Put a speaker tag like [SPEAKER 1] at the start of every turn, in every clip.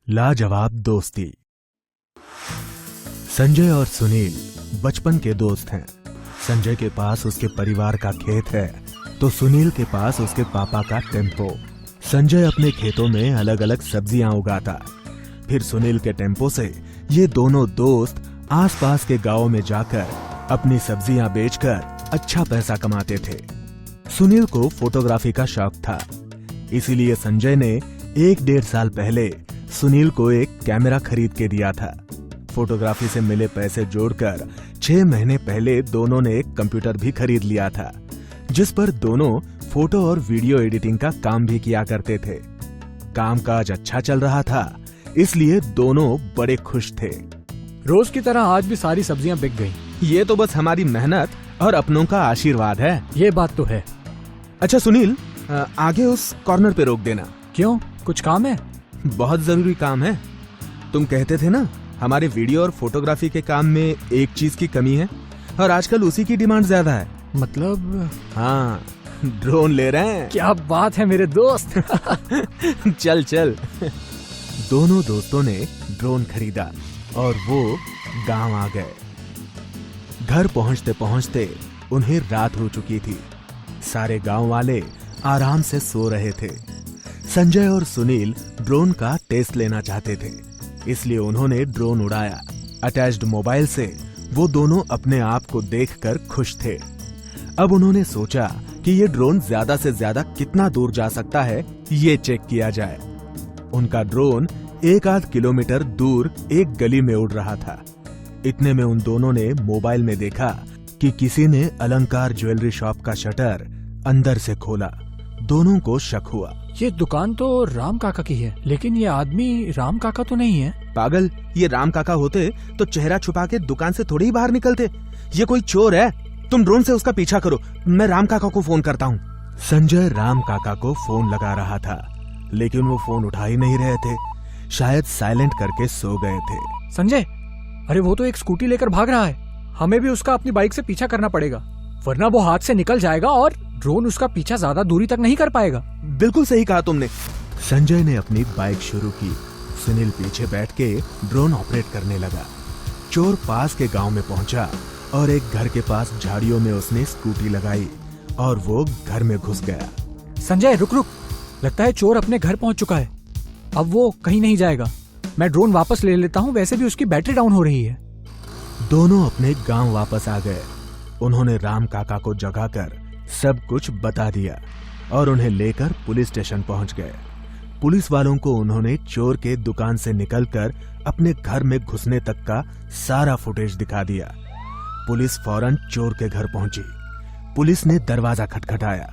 [SPEAKER 1] लाजवाब दोस्ती। संजय और सुनील बचपन के दोस्त हैं। संजय के पास उसके परिवार का खेत है तो सुनील के पास उसके पापा का टेम्पो। संजय अपने खेतों में अलग अलग सब्जियां उगाता, फिर सुनील के टेम्पो से ये दोनों दोस्त आसपास के गांवों में जाकर अपनी सब्जियां बेचकर अच्छा पैसा कमाते थे। सुनील को फोटोग्राफी का शौक था, इसीलिए संजय ने 1-1.5 साल पहले सुनील को एक कैमरा खरीद के दिया था। फोटोग्राफी से मिले पैसे जोड़कर 6 महीने पहले दोनों ने एक कंप्यूटर भी खरीद लिया था, जिस पर दोनों फोटो और वीडियो एडिटिंग का काम भी किया करते थे। कामकाज अच्छा चल रहा था, इसलिए दोनों बड़े खुश थे।
[SPEAKER 2] रोज की तरह आज भी सारी सब्जियां बिक गईं।
[SPEAKER 1] ये तो बस हमारी मेहनत और अपनों का आशीर्वाद है।
[SPEAKER 2] ये बात तो है।
[SPEAKER 1] अच्छा सुनील, आगे उस कॉर्नर पे रोक देना।
[SPEAKER 2] क्यों, कुछ काम है?
[SPEAKER 1] बहुत जरूरी काम है। तुम कहते थे ना हमारे वीडियो और फोटोग्राफी के काम में एक चीज की कमी है और आजकल उसी की डिमांड ज्यादा है।
[SPEAKER 2] मतलब?
[SPEAKER 1] हाँ, ड्रोन ले रहे हैं।
[SPEAKER 2] क्या बात है मेरे दोस्त।
[SPEAKER 1] चल चल। दोनों दोस्तों ने ड्रोन खरीदा और वो गांव आ गए। घर पहुंचते पहुंचते उन्हें रात हो चुकी थी। सारे गांव वाले आराम से सो रहे थे। संजय और सुनील ड्रोन का टेस्ट लेना चाहते थे, इसलिए उन्होंने ड्रोन उड़ाया। अटैच्ड मोबाइल से वो दोनों अपने आप को देखकर खुश थे। अब उन्होंने सोचा कि ये ड्रोन ज्यादा से ज्यादा कितना दूर जा सकता है, ये चेक किया जाए। उनका ड्रोन 1-8 किलोमीटर दूर एक गली में उड़ रहा था। इतने में उन दोनों ने मोबाइल में देखा कि किसी ने अलंकार ज्वेलरी शॉप का शटर अंदर से खोला। दोनों को शक हुआ।
[SPEAKER 2] ये दुकान तो राम काका की है, लेकिन ये आदमी राम काका तो नहीं है।
[SPEAKER 1] पागल, ये राम काका होते तो चेहरा छुपा के दुकान से थोड़ी ही बाहर निकलते। ये कोई चोर है। तुम ड्रोन से उसका पीछा करो, मैं राम काका को फोन करता हूँ। संजय राम काका को फोन लगा रहा था, लेकिन वो फोन उठा ही नहीं रहे थे। शायद साइलेंट करके सो गए थे।
[SPEAKER 2] संजय, अरे वो तो एक स्कूटी लेकर भाग रहा है। हमें भी उसका अपनी बाइक से पीछा करना पड़ेगा, वरना वो हाथ से निकल जाएगा और ड्रोन उसका पीछा ज्यादा दूरी तक नहीं कर पाएगा।
[SPEAKER 1] बिल्कुल सही कहा तुमने। संजय ने अपनी बाइक शुरू की। सुनील पीछे बैठ के ड्रोन ऑपरेट करने लगा। चोर पास के गांव में पहुंचा और एक घर के पास झाड़ियों में उसने स्कूटी लगाई और वो घर में घुस गया।
[SPEAKER 2] संजय रुक रुक, लगता है चोर अपने घर पहुंच चुका है। अब वो कहीं नहीं जाएगा। मैं ड्रोन वापस ले लेता हूँ, वैसे भी उसकी बैटरी डाउन हो रही है।
[SPEAKER 1] दोनों अपने गांव वापस आ गए। उन्होंने राम काका को जगाकर सब कुछ बता दिया और उन्हें लेकर पुलिस स्टेशन पहुंच गए। पुलिस वालों को उन्होंने चोर के दुकान से निकलकर अपने घर में घुसने तक का सारा फुटेज दिखा दिया। पुलिस फौरन चोर के घर पहुंची। पुलिस ने दरवाजा खटखटाया।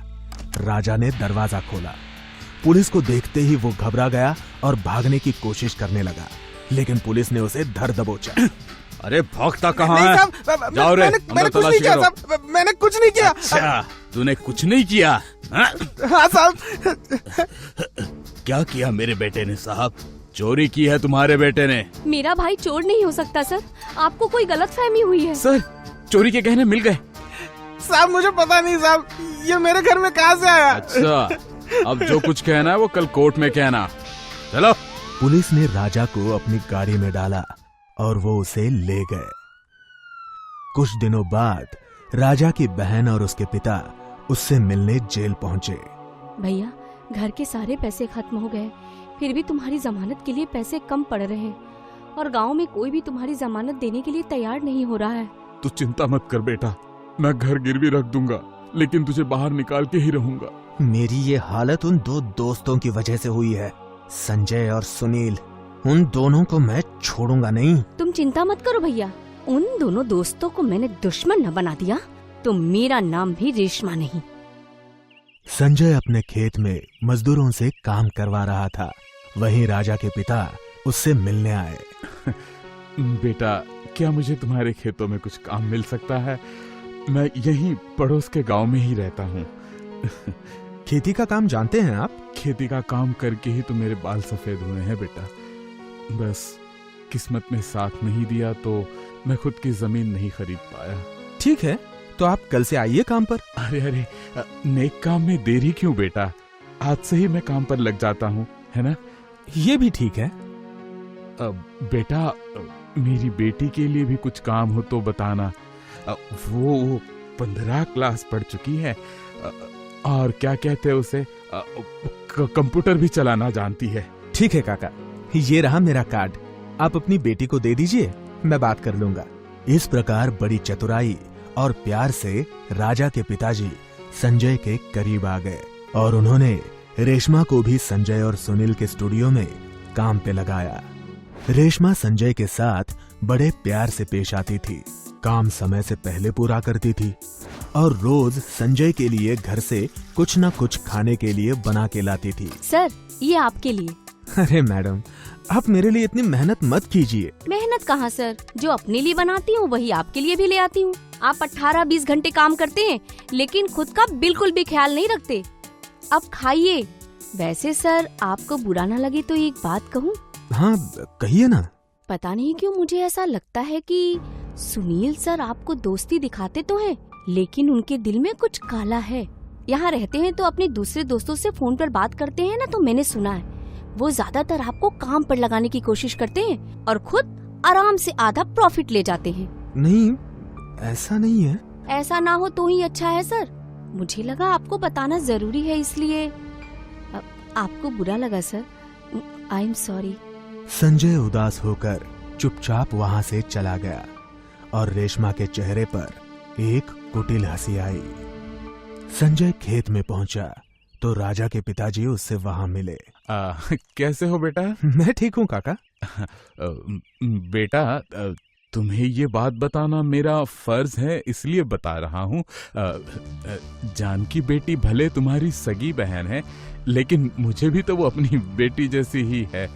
[SPEAKER 1] राजा ने दरवाजा खोला। पुलिस को देखते ही वो घबरा गया और भागने की कोशिश करने लगा, लेकिन पुलिस ने उसे धर दबोचा।
[SPEAKER 3] अरे भागता कहाँ है? जाओ रे,
[SPEAKER 4] मैंने कुछ नहीं किया साहब, मैंने कुछ नहीं किया।
[SPEAKER 3] अच्छा, तूने कुछ नहीं किया?
[SPEAKER 4] हाँ साहब।
[SPEAKER 3] क्या किया मेरे बेटे ने साहब? चोरी की है तुम्हारे बेटे ने।
[SPEAKER 5] मेरा भाई चोर नहीं हो सकता सर, आपको कोई गलतफहमी हुई है।
[SPEAKER 3] सर, चोरी के गहने मिल गए।
[SPEAKER 4] साहब मुझे पता नहीं साहब, ये मेरे घर में कहाँ से आया?
[SPEAKER 3] अच्छा, अब जो कुछ कहना है वो कल कोर्ट में कहना। चलो।
[SPEAKER 1] पुलिस ने राजा को अपनी गाड़ी में डाला और वो उसे ले गए। कुछ दिनों बाद राजा की बहन और उसके पिता उससे मिलने जेल पहुंचे।
[SPEAKER 5] भैया, घर के सारे पैसे खत्म हो गए, फिर भी तुम्हारी जमानत के लिए पैसे कम पड़ रहे हैं और गांव में कोई भी तुम्हारी जमानत देने के लिए तैयार नहीं हो रहा है।
[SPEAKER 6] तू चिंता मत कर बेटा, मैं घर गिरवी रख दूंगा, लेकिन तुझे बाहर निकाल के ही रहूंगा।
[SPEAKER 1] मेरी ये हालत उन 2 दोस्तों की वजह से हुई है, संजय और सुनील। उन दोनों को मैं छोड़ूंगा नहीं।
[SPEAKER 5] तुम चिंता मत करो भैया, उन दोनों दोस्तों को मैंने दुश्मन न बना दिया तो मेरा नाम भी रेशमा नहीं।
[SPEAKER 1] संजय अपने खेत में मजदूरों से काम करवा रहा था। वहीं राजा के पिता उससे मिलने आए।
[SPEAKER 6] बेटा, क्या मुझे तुम्हारे खेतों में कुछ काम मिल सकता है? मैं यहीं पड़ोस के गांव में ही रहता हूँ।
[SPEAKER 1] खेती का काम जानते हैं आप?
[SPEAKER 6] खेती का काम करके ही तो मेरे बाल सफेद हुए हैं बेटा। बस किस्मत ने साथ नहीं दिया तो मैं खुद की जमीन नहीं खरीद पाया।
[SPEAKER 1] ठीक है, तो आप कल से आइए काम पर।
[SPEAKER 6] अरे नेक काम में देरी क्यों बेटा? आज से ही मैं काम पर लग जाता हूँ, है ना?
[SPEAKER 1] ये भी ठीक है।
[SPEAKER 6] बेटा, मेरी बेटी के लिए भी कुछ काम हो तो बताना। वो 15 क्लास पढ़ चुकी है और क्या कहते हैं उसे, कंप्यूटर भी चलाना जानती है।
[SPEAKER 1] ठीक है काका, ये रहा मेरा कार्ड, आप अपनी बेटी को दे दीजिए, मैं बात कर लूंगा। इस प्रकार बड़ी चतुराई और प्यार से राजा के पिताजी संजय के करीब आ गए और उन्होंने रेशमा को भी संजय और सुनील के स्टूडियो में काम पे लगाया। रेशमा संजय के साथ बड़े प्यार से पेश आती थी, काम समय से पहले पूरा करती थी और रोज संजय के लिए घर से कुछ न कुछ खाने के लिए बना के लाती थी।
[SPEAKER 5] सर, ये आपके लिए।
[SPEAKER 1] अरे मैडम, आप मेरे लिए इतनी मेहनत मत कीजिए।
[SPEAKER 5] मेहनत कहाँ सर, जो अपने लिए बनाती हूँ वही आपके लिए भी ले आती हूँ। आप 18-20 घंटे काम करते हैं लेकिन खुद का बिल्कुल भी ख्याल नहीं रखते। अब खाइए। वैसे सर, आपको बुरा ना लगे तो एक बात कहूँ?
[SPEAKER 1] हाँ कहिए ना।
[SPEAKER 5] पता नहीं क्यों मुझे ऐसा लगता है कि सुनील सर आपको दोस्ती दिखाते तो हैं, लेकिन उनके दिल में कुछ काला है। यहाँ रहते हैं तो अपने दूसरे दोस्तों से फोन पर बात करते हैं ना, तो मैंने सुना है वो ज्यादातर आपको काम पर लगाने की कोशिश करते हैं और खुद आराम से आधा प्रॉफिट ले जाते हैं।
[SPEAKER 1] नहीं, ऐसा नहीं है।
[SPEAKER 5] ऐसा ना हो तो ही अच्छा है सर। मुझे लगा आपको बताना जरूरी है, इसलिए आपको बुरा लगा sir. I am sorry.
[SPEAKER 1] Sanjay उदास होकर चुपचाप वहाँ से चला गया और रेशमा के चेहरे पर एक कुटिल हंसी आई। संजय खेत में पहुंचा तो राजा के पिताजी उससे वहाँ मिले।
[SPEAKER 6] कैसे हो बेटा?
[SPEAKER 1] मैं ठीक हूँ काका।
[SPEAKER 6] बेटा, तुम्हें ये बात बताना मेरा फर्ज है, इसलिए बता रहा हूँ। जानकी बेटी भले तुम्हारी सगी बहन है, लेकिन मुझे भी तो वो अपनी बेटी जैसी ही है।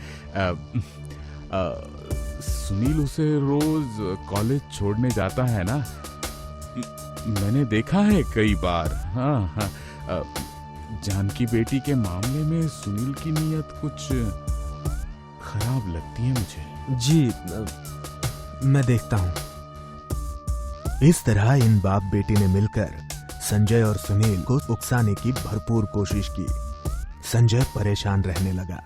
[SPEAKER 6] सुनील उसे रोज कॉलेज छोड़ने जाता है ना, मैंने देखा है कई बार। हाँ, जानकी बेटी के मामले में सुनील की नीयत कुछ खराब लगती है मुझे।
[SPEAKER 1] जी, मैं देखता हूँ। इस तरह इन बाप बेटी ने मिलकर संजय और सुनील को उकसाने की भरपूर कोशिश की। संजय परेशान रहने लगा।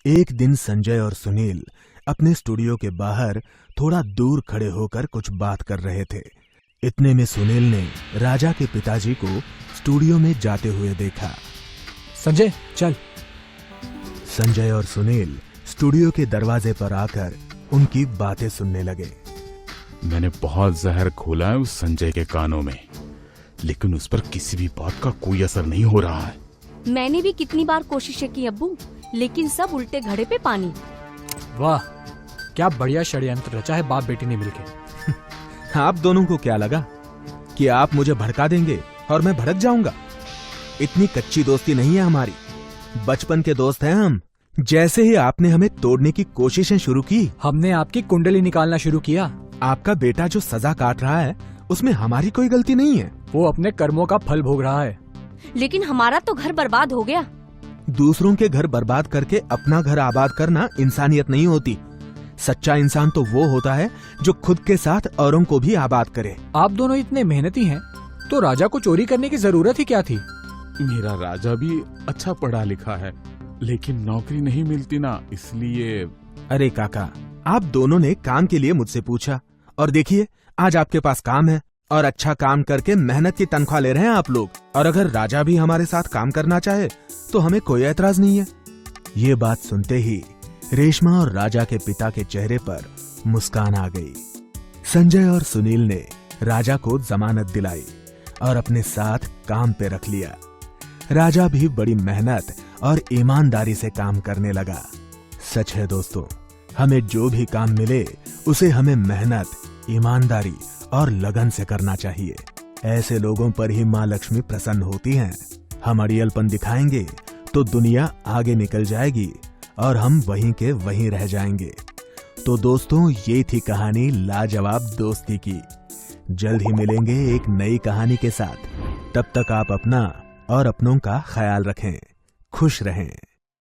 [SPEAKER 1] एक दिन संजय और सुनील अपने स्टूडियो के बाहर थोड़ा दूर खड़े होकर कुछ बात कर रहे थे। इतने में सुनील ने राजा के पिताजी को स्टूडियो में जाते हुए देखा।
[SPEAKER 2] संजय चल।
[SPEAKER 1] संजय और सुनील स्टूडियो के दरवाजे पर आकर उनकी बातें सुनने लगे।
[SPEAKER 6] मैंने बहुत जहर घोला है उस संजय के कानों में, लेकिन उस पर किसी भी बात का कोई असर नहीं हो रहा है।
[SPEAKER 5] मैंने भी कितनी बार कोशिशें की अब्बू, लेकिन सब उल्टे घड़े पे पानी।
[SPEAKER 2] वाह, क्या बढ़िया षड्यंत्र रचा है बाप बेटी ने मिलकर।
[SPEAKER 1] आप दोनों को क्या लगा कि आप मुझे भड़का देंगे और मैं भड़क जाऊंगा? इतनी कच्ची दोस्ती नहीं है हमारी, बचपन के दोस्त हैं हम। जैसे ही आपने हमें तोड़ने की कोशिशें शुरू की,
[SPEAKER 2] हमने आपकी कुंडली निकालना शुरू किया।
[SPEAKER 1] आपका बेटा जो सजा काट रहा है उसमें हमारी कोई गलती नहीं है।
[SPEAKER 2] वो अपने कर्मों का फल भोग रहा है।
[SPEAKER 5] लेकिन हमारा तो घर बर्बाद हो गया।
[SPEAKER 1] दूसरों के घर बर्बाद करके अपना घर आबाद करना इंसानियत नहीं होती। सच्चा इंसान तो वो होता है जो खुद के साथ औरों को भी आबाद करे।
[SPEAKER 2] आप दोनों इतने मेहनती हैं, तो राजा को चोरी करने की जरूरत ही क्या थी?
[SPEAKER 6] मेरा राजा भी अच्छा पढ़ा लिखा है, लेकिन नौकरी नहीं मिलती ना, इसलिए।
[SPEAKER 1] अरे काका, आप दोनों ने काम के लिए मुझसे पूछा और देखिए आज आपके पास काम है और अच्छा काम करके मेहनत की तनख्वाह ले रहे हैं आप लोग। और अगर राजा भी हमारे साथ काम करना चाहे तो हमें कोई ऐतराज नहीं है। ये बात सुनते ही रेशमा और राजा के पिता के चेहरे पर मुस्कान आ गई। संजय और सुनील ने राजा को जमानत दिलाई और अपने साथ काम पे रख लिया। राजा भी बड़ी मेहनत और ईमानदारी से काम करने लगा। सच है दोस्तों, हमें जो भी काम मिले उसे हमें मेहनत, ईमानदारी और लगन से करना चाहिए। ऐसे लोगों पर ही माँ लक्ष्मी प्रसन्न होती हैं। हम अड़ियलपन दिखाएंगे तो दुनिया आगे निकल जाएगी और हम वहीं के वहीं रह जाएंगे। तो दोस्तों, ये थी कहानी लाजवाब दोस्ती की। जल्द ही मिलेंगे एक नई कहानी के साथ। तब तक आप अपना और अपनों का ख्याल रखें। खुश रहें।